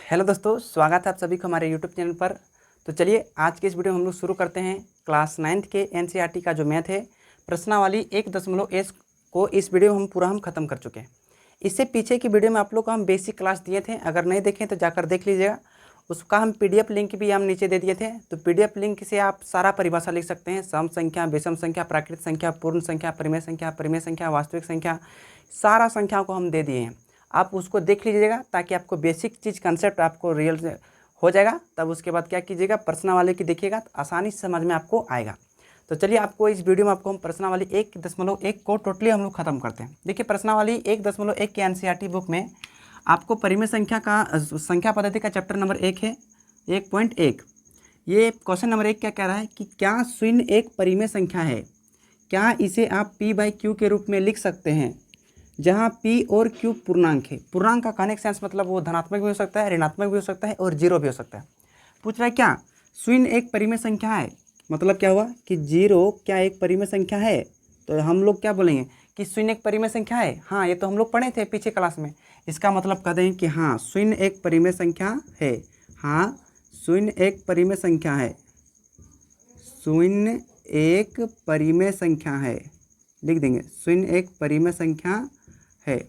Hello दोस्तों, स्वागत है आप सभी को हमारे यूट्यूब चैनल पर। तो चलिए आज के इस वीडियो में हम लोग शुरू करते हैं। क्लास 9th के एनसीईआरटी का जो मैथ है प्रश्नावली 1.1 को इस वीडियो में हम ख़त्म कर चुके हैं। इससे पीछे की वीडियो में आप लोग को हम बेसिक क्लास दिए थे, अगर नहीं देखें तो जाकर देख लीजिएगा। उसका हम PDF लिंक भी हम नीचे दे दिए थे। तो PDF लिंक से आप सारा परिभाषा लिख सकते हैं, सम संख्या, विषम संख्या, प्राकृत संख्या, पूर्ण संख्या, परिमेय संख्या, वास्तविक संख्या, सारा संख्याओं को हम दे दिए हैं। आप उसको देख लीजिएगा ताकि आपको बेसिक चीज़ कंसेप्ट आपको रियल से हो जाएगा। तब उसके बाद क्या कीजिएगा, प्रश्नावली की देखिएगा तो आसानी से समझ में आपको आएगा। तो चलिए आपको इस वीडियो में आपको हम प्रश्नावली 1.1 को टोटली हम लोग खत्म करते हैं। देखिए प्रश्नावली 1.1 के एनसीईआरटी बुक में आपको परिमेय संख्या का संख्या पद्धति का चैप्टर नंबर 1 है 1.1। ये क्वेश्चन नंबर 1 क्या कह रहा है कि क्या शून्य एक परिमेय संख्या है, क्या इसे आप p/q के रूप में लिख सकते हैं जहाँ p और q पूर्णांक है। पूर्णांक का कहने का सेंस मतलब वो धनात्मक भी हो सकता है, ऋणात्मक भी हो सकता है और जीरो भी हो सकता है। पूछ रहा है क्या शून्य एक परिमेय संख्या है, मतलब क्या हुआ कि जीरो क्या एक परिमेय संख्या है। तो हम लोग क्या बोलेंगे कि शून्य एक परिमेय संख्या है। हाँ, ये तो हम लोग पढ़े थे पीछे क्लास में। इसका मतलब कह दें कि हाँ शून्य एक परिमेय संख्या है। हाँ शून्य एक परिमेय संख्या है, शून्य एक परिमेय संख्या है, लिख देंगे शून्य एक परिमेय संख्या है।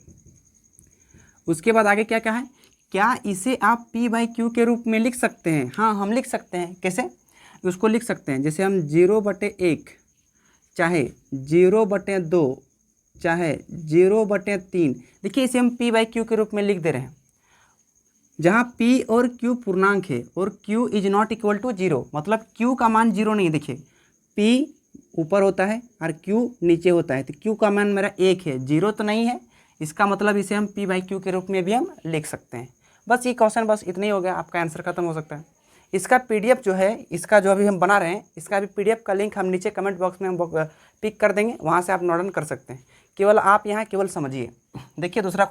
उसके बाद आगे क्या क्या है, क्या इसे आप p/q के रूप में लिख सकते हैं। हाँ हम लिख सकते हैं। कैसे उसको लिख सकते हैं, जैसे हम 0/1 चाहे 0/2 चाहे 0/3, देखिए इसे हम p/q के रूप में लिख दे रहे हैं जहाँ p और q पूर्णांक है और q is not equal to 0, मतलब q का मान 0 नहीं है। देखिए p ऊपर होता है और q नीचे होता है, तो q का मान मेरा 1 है, 0 तो नहीं है। इसका मतलब इसे हम p/q के रूप में भी हम लिख सकते हैं। बस ये क्वेश्चन बस इतना ही हो गया, आपका आंसर खत्म हो सकता है। इसका PDF जो है, इसका जो अभी हम बना रहे हैं, इसका भी PDF का लिंक हम नीचे कमेंट बॉक्स में हम पिक कर देंगे, वहाँ से आप नोट डाउन कर सकते हैं। केवल आप यहाँ केवल समझिए। देखिए दूसरा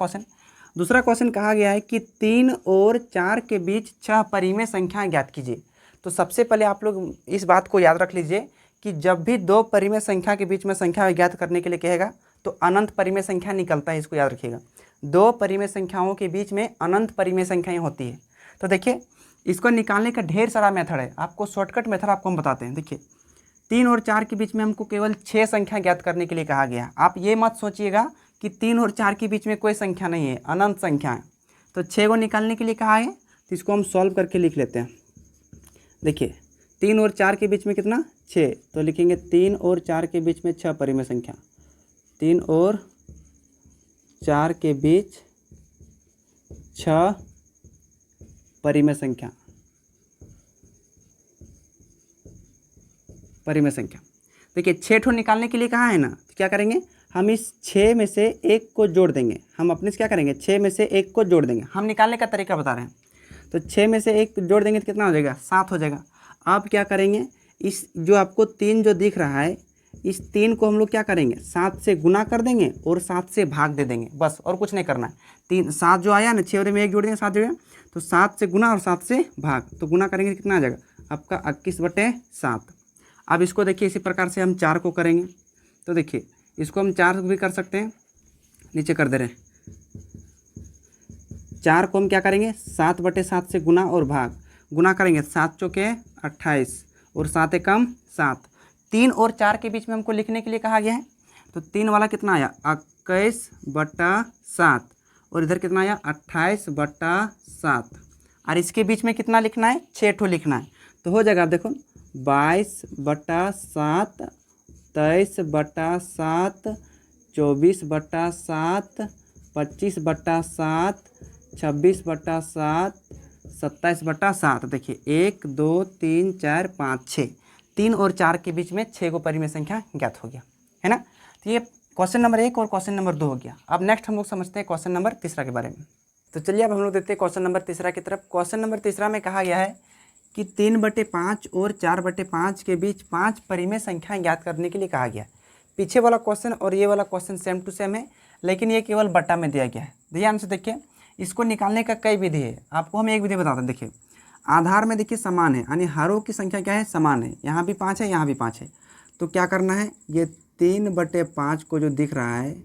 क्वेश्चन कहा गया है कि 3 और 4 के बीच 6 परिमेय संख्या ज्ञात कीजिए। तो सबसे पहले आप लोग इस बात को याद रख लीजिए कि जब भी दो परिमेय संख्या के बीच में संख्या ज्ञात करने के लिए कहेगा तो अनंत परिमेय संख्या निकलता है, इसको याद रखिएगा। दो परिमेय संख्याओं के बीच में अनंत परिमेय संख्याएं होती है। तो देखिए इसको निकालने का ढेर सारा मेथड है, आपको शॉर्टकट मेथड आपको हम बताते हैं। देखिए 3 और 4 के बीच में हमको केवल 6 संख्या ज्ञात करने के लिए कहा गया। आप ये मत सोचिएगा कि 3 और 4 के बीच में कोई संख्या नहीं है, अनंत संख्या है। तो 6 को निकालने के लिए कहा है, तो इसको हम सॉल्व करके लिख लेते हैं। देखिए 3 और 4 के बीच में कितना 6, तो लिखेंगे 3 और 4 के बीच में 6 परिमेय संख्या। 3 और 4 के बीच 6 परिमेय संख्या। देखिए 6 ठो निकालने के लिए कहा है ना, तो क्या करेंगे हम इस 6 में से एक को जोड़ देंगे। हम अपने से क्या करेंगे, 6 में से एक को जोड़ देंगे। हम निकालने का तरीका बता रहे हैं। तो 6 में से एक जोड़ देंगे तो कितना हो जाएगा, 7 हो जाएगा। अब क्या करेंगे, इस जो आपको 3 जो दिख रहा है, इस 3 को हम लोग क्या करेंगे 7 से गुना कर देंगे और 7 से भाग दे देंगे, बस और कुछ नहीं करना है। 7 जो आया ना, 6 में एक जोड़ देंगे 7 जो है, तो 7 से गुना और 7 से भाग, तो गुना करेंगे कितना आ जाएगा आपका 21/7। अब इसको देखिए इसी प्रकार से हम 4 को करेंगे। तो देखिए इसको हम 4 भी कर सकते हैं, नीचे कर दे रहे हैं। 4 को हम क्या करेंगे 7/7 से गुना और भाग, गुना करेंगे 7 चौके 28 और 7 एकम 7। 3 और 4 के बीच में हमको लिखने के लिए कहा गया है, तो 3 वाला कितना आया 21/7 और इधर कितना आया 28/7, और इसके बीच में कितना लिखना है 6 ठो लिखना है। तो हो जाएगा, आप देखो 22/7, 23/7, 24/7, 25/7, 26/7, 27/7। देखिए 1 2 3 4 5 6, 3 और 4 के बीच में 6 को परिमेय संख्या ज्ञात हो गया है ना। तो ये क्वेश्चन नंबर 1 और क्वेश्चन नंबर 2 हो गया। अब नेक्स्ट हम लोग समझते हैं क्वेश्चन नंबर 3 के बारे में। तो चलिए अब हम लोग देखते हैं क्वेश्चन नंबर 3 की तरफ। क्वेश्चन नंबर 3 में कहा गया है कि 3/5 और 4/5 के बीच 5 परिमेय संख्या ज्ञात करने के लिए कहा गया। पीछे वाला क्वेश्चन और ये वाला क्वेश्चन सेम टू सेम है, लेकिन ये केवल बट्टा में दिया गया है। ध्यान से देखिए, इसको निकालने का कई विधि है, आपको हम एक विधि बताते हैं। देखिए आधार में देखिए समान है, यानी हरों की संख्या क्या है समान है, यहाँ भी 5 है यहाँ भी 5 है। तो क्या करना है, ये 3/5 को जो दिख रहा है,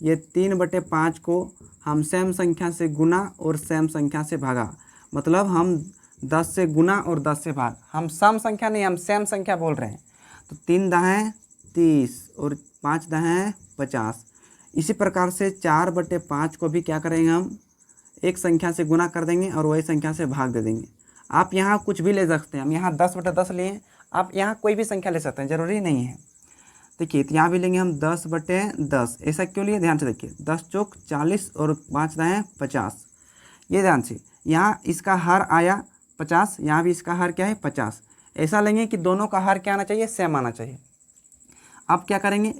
ये 3/5 को हम सेम संख्या से गुना और सेम संख्या से भागा। मतलब हम 10 से गुना और 10 से भाग, हम सम संख्या नहीं, हम सेम संख्या बोल रहे हैं। तो 3 दाएँ 30 और 5 दाएँ 50। इसी प्रकार से 4/5 को भी क्या करेंगे, हम एक संख्या से गुना कर देंगे और वही संख्या से भाग दे देंगे। आप यहाँ कुछ भी ले सकते हैं, हम यहाँ 10/10 लिए, आप यहाँ कोई भी संख्या ले सकते हैं, ज़रूरी नहीं है। देखिए तो यहाँ भी लेंगे हम 10/10। ऐसा क्यों लिए, ध्यान से देखिए, 10 चौक 40 और 5 दाएँ 50। ये ध्यान से, यहाँ इसका हर आया 50, यहाँ भी इसका हर क्या है 50। ऐसा लेंगे कि दोनों का हर क्या आना चाहिए, सेम आना चाहिए। अब क्या करेंगे,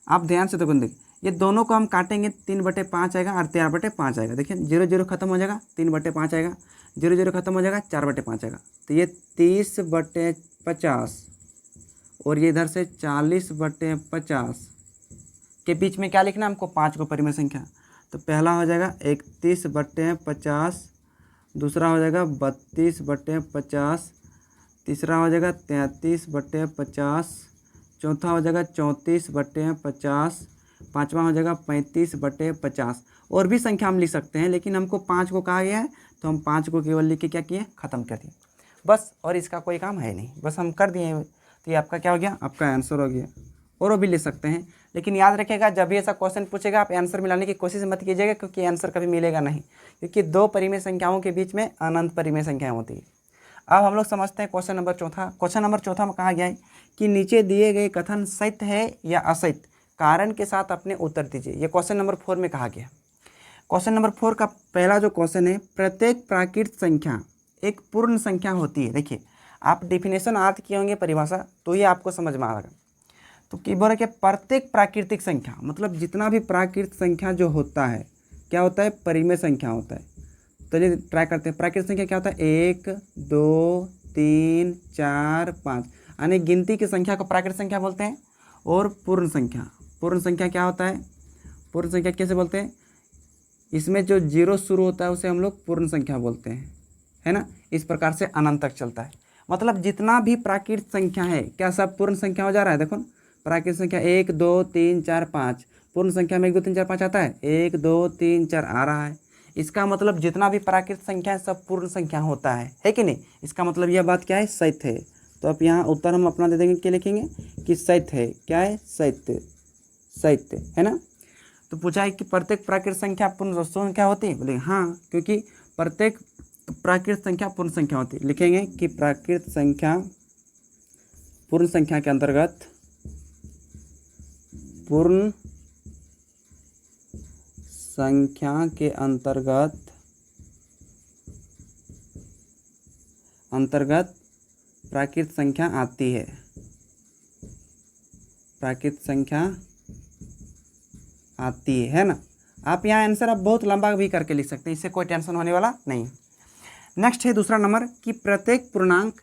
आप ध्यान से देखो, देखिए ये दोनों को हम काटेंगे, 3/5 आएगा और 13/5 आएगा। देखिए 0 0 खत्म हो जाएगा, 3/5 आएगा, 0 0 खत्म हो जाएगा, 4/5 आएगा। तो ये 30/50 और ये इधर से 40/50 के बीच में क्या लिखना है हमको, 5 को परिमेय संख्या। तो पहला हो जाएगा 31/50, दूसरा हो जाएगा 32/50, तीसरा हो जाएगा 33/50, चौथा हो जाएगा 34/50, पाँचवा हो जाएगा 35/50। और भी संख्या हम लिख सकते हैं, लेकिन हमको 5 को कहा गया है तो हम 5 को केवल लिख के क्या किए, ख़त्म कर दिए बस। और इसका कोई काम है नहीं, बस हम कर दिए। तो ये आपका क्या हो गया, आपका आंसर हो गया। और वो भी ले सकते हैं, लेकिन याद रखिएगा जब भी ऐसा क्वेश्चन पूछेगा आप आंसर मिलाने की कोशिश मत कीजिएगा, क्योंकि आंसर कभी मिलेगा नहीं, क्योंकि दो परिमेय संख्याओं के बीच में अनंत परिमेय संख्याएँ होती है। अब हम लोग समझते हैं क्वेश्चन नंबर चौथा। क्वेश्चन नंबर चौथा में कहा गया है कि नीचे दिए गए कथन सत्य है या असत्य, कारण के साथ अपने उत्तर दीजिए। ये क्वेश्चन नंबर 4 में कहा गया। क्वेश्चन नंबर 4 का पहला जो क्वेश्चन है, प्रत्येक प्राकृत संख्या एक पूर्ण संख्या होती है। देखिए आप डिफिनेशन अर्थ किए होंगे, परिभाषा, तो ये आपको समझ में आ रहा। तो की बोल के प्रत्येक प्राकृतिक संख्या मतलब जितना भी प्राकृत संख्या जो होता है क्या होता है, परिमेय संख्या होता है। तो चलिए ट्राई करते हैं, प्राकृतिक संख्या क्या होता है, 1 2 3 4 5, यानी गिनती की संख्या को प्राकृतिक संख्या बोलते हैं। और पूर्ण संख्या क्या होता है, पूर्ण संख्या कैसे बोलते हैं, इसमें जो 0 शुरू होता है उसे हम लोग पूर्ण संख्या बोलते हैं, है ना। इस प्रकार से अनंत तक चलता है। मतलब जितना भी प्राकृतिक संख्या है क्या सब पूर्ण संख्या हो जा रहा है। देखो प्राकृतिक संख्या 1 2 3 4 5, पूर्ण संख्या में 1 2 3 4 5 आता है, 1 2 3 4 आ रहा है। इसका मतलब जितना भी प्राकृतिक संख्या है सब पूर्ण संख्या होता है कि नहीं। इसका मतलब यह बात क्या है, सत्य है। तो अब यहाँ उत्तर हम अपना दे देंगे, क्या लिखेंगे कि सत्य है। क्या है, सत्य, सत्य है ना। तो पूछा है कि प्रत्येक प्राकृतिक संख्या पूर्ण संख्या होती है, बोले हाँ, क्योंकि प्रत्येक प्राकृतिक संख्या पूर्ण संख्या होती है। लिखेंगे कि प्राकृतिक संख्या पूर्ण संख्या के अंतर्गत, पूर्ण संख्या के अंतर्गत प्राकृतिक संख्या आती है। प्राकृतिक संख्या आती है ना। आप यहाँ आंसर आप बहुत लंबा भी करके लिख सकते हैं, इससे कोई टेंशन होने वाला नहीं। नेक्स्ट है दूसरा नंबर कि प्रत्येक पूर्णांक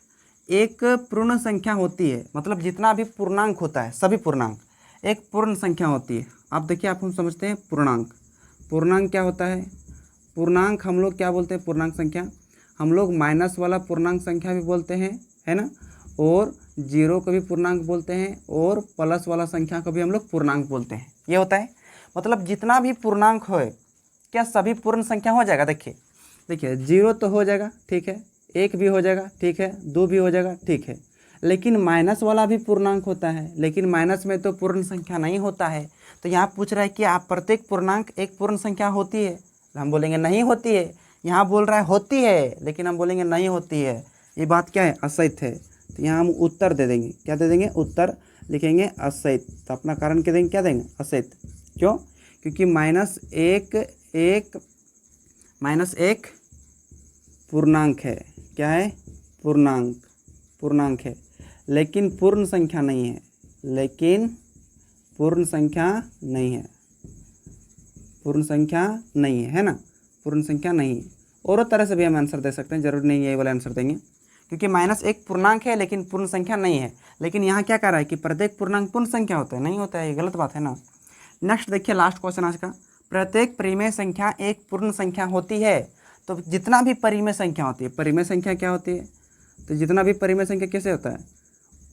एक पूर्ण संख्या होती है। मतलब जितना भी पूर्णांक होता है, सभी पूर्णांक एक पूर्ण संख्या होती है। आप देखिए, आप हम समझते हैं पूर्णांक। पूर्णांक क्या होता है, पूर्णांक हम लोग क्या बोलते हैं, पूर्णांक संख्या हम लोग माइनस वाला पूर्णांक संख्या भी बोलते हैं, है ना। और 0 को भी पूर्णांक बोलते हैं, और प्लस वाला संख्या को भी हम लोग पूर्णांक बोलते हैं। ये होता है, मतलब जितना भी पूर्णांक हो क्या सभी पूर्ण संख्या हो जाएगा। देखिए 0 तो हो जाएगा, ठीक है, 1 भी हो जाएगा, ठीक है, 2 भी हो जाएगा, ठीक है, लेकिन माइनस वाला भी पूर्णांक होता है, लेकिन माइनस में तो पूर्ण संख्या नहीं होता है। तो यहाँ पूछ रहा है कि आप प्रत्येक पूर्णांक एक पूर्ण संख्या होती है, हम बोलेंगे नहीं होती है। यहाँ बोल रहा है होती है, लेकिन हम बोलेंगे नहीं होती है। ये बात क्या है, असत्य है। तो यहाँ हम उत्तर दे देंगे, क्या दे देंगे, उत्तर लिखेंगे असत्य। तो अपना कारण क्या देंगे, क्या देंगे, असत्य। क्यों, क्योंकि माइनस एक पूर्णांक है। क्या है, पूर्णांक है, लेकिन पूर्ण संख्या नहीं है, पूर्ण संख्या नहीं है ना, पूर्ण संख्या नहीं है। और तरह से भी हम आंसर दे सकते हैं, जरूर नहीं यही वाला आंसर देंगे, क्योंकि माइनस एक पूर्णांक है लेकिन पूर्ण संख्या नहीं है। लेकिन यहाँ क्या कह रहा है कि प्रत्येक पूर्णांक पूर्ण संख्या होता है, नहीं होता है, ये गलत बात है ना। नेक्स्ट देखिए, लास्ट क्वेश्चन आज का, प्रत्येक परिमेय संख्या एक पूर्ण संख्या होती है। तो जितना भी परिमेय संख्या होती है, परिमेय संख्या क्या होती है, तो जितना भी परिमेय संख्या कैसे होता है,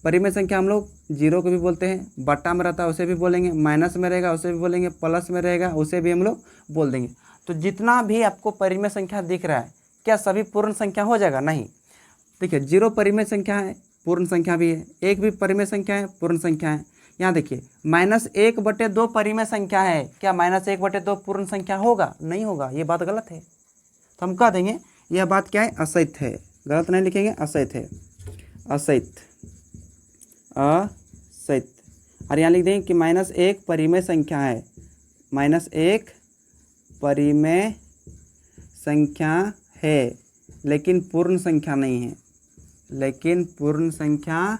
परिमेय संख्या हम लोग 0 को भी बोलते हैं, बट्टा में रहता है उसे भी बोलेंगे, माइनस में रहेगा उसे भी बोलेंगे, प्लस में रहेगा उसे भी हम लोग बोल देंगे। तो जितना भी आपको परिमेय संख्या दिख रहा है क्या सभी पूर्ण संख्या हो जाएगा? नहीं। देखिए 0 परिमेय संख्या है, पूर्ण संख्या भी है, 1 भी परिमेय संख्या है, पूर्ण संख्या है। यहाँ देखिए -1/2 परिमेय संख्या है, क्या -1/2 पूर्ण संख्या होगा? नहीं होगा, ये बात गलत है। तो हम कह देंगे यह बात क्या है? असत्य है। गलत नहीं लिखेंगे, असत्य है, असत्य, असत्य। और यहाँ लिख देंगे कि -1 परिमेय संख्या है, -1 परिमेय संख्या है लेकिन पूर्ण संख्या नहीं है, लेकिन पूर्ण संख्या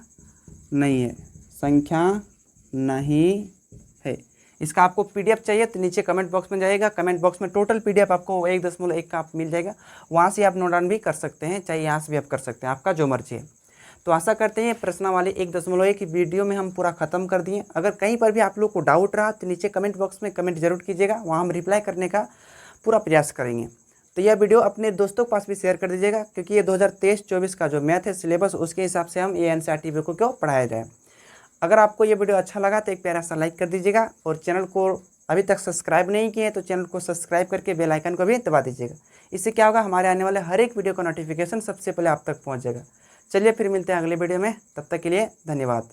नहीं है, संख्या नहीं है। इसका आपको पीडीएफ चाहिए तो नीचे कमेंट बॉक्स में जाइएगा, कमेंट बॉक्स में टोटल पीडीएफ आपको 1.1 का आप मिल जाएगा, वहाँ से आप नोट डाउन भी कर सकते हैं, चाहे यहाँ से भी आप कर सकते हैं, आपका जो मर्जी है। तो आशा करते हैं प्रश्नावली 1.1 की वीडियो में हम पूरा खत्म कर दिए। अगर कहीं पर भी आप लोग को डाउट रहा तो नीचे कमेंट बॉक्स में कमेंट जरूर कीजिएगा, वहाँ हम रिप्लाई करने का पूरा प्रयास करेंगे। तो यह वीडियो अपने दोस्तों के पास भी शेयर कर दीजिएगा, क्योंकि ये 2023-24 का जो मैथ है सिलेबस, उसके हिसाब से हम ये एनसीईआरटी बुक को पढ़ाया जाए। अगर आपको ये वीडियो अच्छा लगा तो एक प्यारा सा लाइक कर दीजिएगा, और चैनल को अभी तक सब्सक्राइब नहीं किए तो चैनल को सब्सक्राइब करके बेल आइकन को भी दबा दीजिएगा। इससे क्या होगा, हमारे आने वाले हर एक वीडियो का नोटिफिकेशन सबसे पहले आप तक पहुँच जाएगा। चलिए फिर मिलते हैं अगले वीडियो में, तब तक के लिए धन्यवाद।